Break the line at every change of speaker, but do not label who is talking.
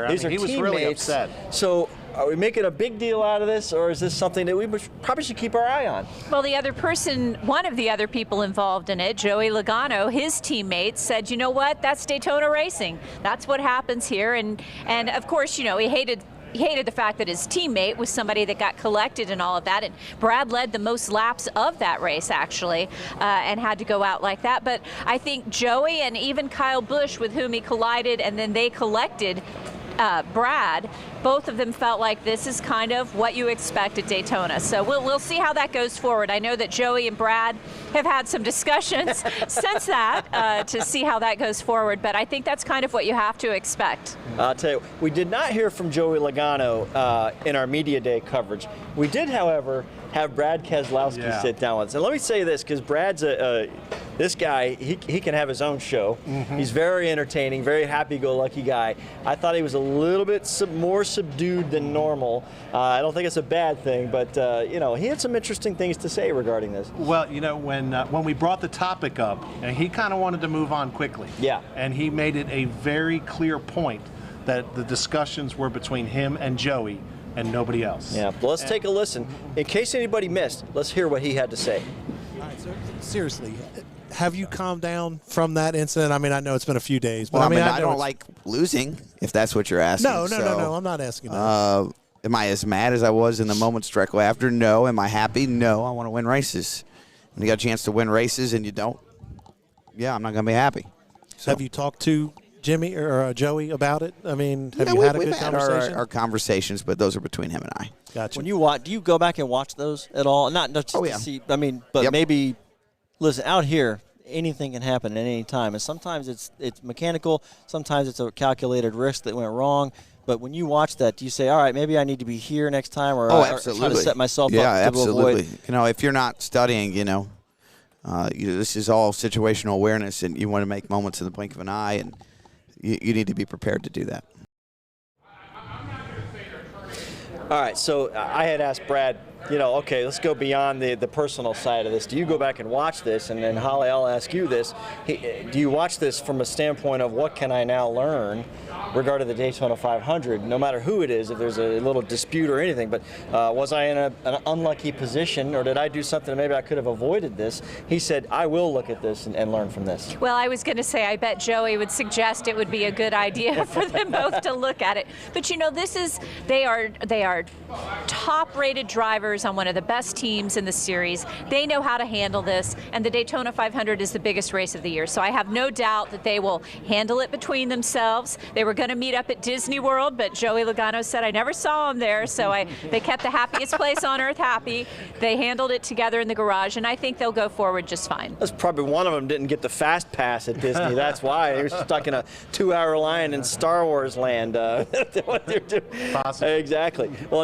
These are
he was
teammates.
really upset.
So are we making a big deal out of this, or is this something that we probably should keep our eye on?
Well, the other person, one of the other people involved in it, Joey Logano, his teammates said, you know what, that's Daytona racing. That's what happens here. And of course, you know, he hated the fact that his teammate was somebody that got collected and all of that. And Brad led the most laps of that race, actually, and had to go out like that. But I think Joey and even Kyle Busch, with whom he collided, and then they collected Brad, both of them felt like this is kind of what you expect at Daytona. So we'll see how that goes forward. I know that Joey and Brad have had some discussions since that to see how that goes forward, but I think that's kind of what you have to expect.
I'll tell you, we did not hear from Joey Logano in our media day coverage. We did, however, have Brad Keselowski sit down with us. And let me say this, because Brad's this guy, he can have his own show. He's very entertaining, very happy-go-lucky guy. I thought he was a little bit more subdued than normal. I don't think it's a bad thing, but you know, he had some interesting things to say regarding this.
Well, you know, when we brought the topic up, and he kind of wanted to move on quickly. Yeah. And he made it a very clear point that the discussions were between him and Joey and nobody else.
Yeah, well, let's take a listen. In case anybody missed, let's hear what he had to say.
All right, so seriously, have you calmed down from that incident? I mean, I know it's been a few days, but
well,
I mean,
I don't like losing, if that's what you're asking.
No, I'm not asking that.
Am I as mad as I was in the moments directly after? No. Am I happy? No. I want to win races. When you got a chance to win races and you don't, yeah, I'm not going to be happy.
So. Have you talked to Jimmy or Joey about it? I mean, have you had a good conversation?
We've had our conversations, but those are between him and I.
Gotcha.
When you watch, do you go back and watch those at all? Not just to see, I mean, but maybe, listen, out here, anything can happen at any time. And sometimes it's mechanical, sometimes it's a calculated risk that went wrong. But when you watch that, do you say, all right, maybe I need to be here next time, or,
or try
to set myself up to
absolutely.
avoid?
You know, if you're not studying, you know, this is all situational awareness, and you want to make moments in the blink of an eye, and you need to be prepared to do that.
All right, so I had asked Brad, you know, okay, let's go beyond the personal side of this. Do you go back and watch this? And then, Holly, I'll ask you this. Do you watch this from a standpoint of what can I now learn regarding the Daytona 500, no matter who it is, if there's a little dispute or anything? But was I in an unlucky position, or did I do something that maybe I could have avoided this? He said, I will look at this and learn from this.
Well, I was going to say, I bet Joey would suggest it would be a good idea for them both to look at it. But you know, they are top-rated drivers on one of the best teams in the series. They know how to handle this, and the Daytona 500 is the biggest race of the year. So I have no doubt that they will handle it between themselves. They were going to meet up at Disney World, but Joey Logano said, I never saw him there, so they kept the happiest place on earth happy. They handled it together in the garage, and I think they'll go forward just fine.
That's probably one of them didn't get the fast pass at Disney. That's why. They were stuck in a 2-hour line in Star Wars land. What they're doing.
Possibly.
Exactly. Well,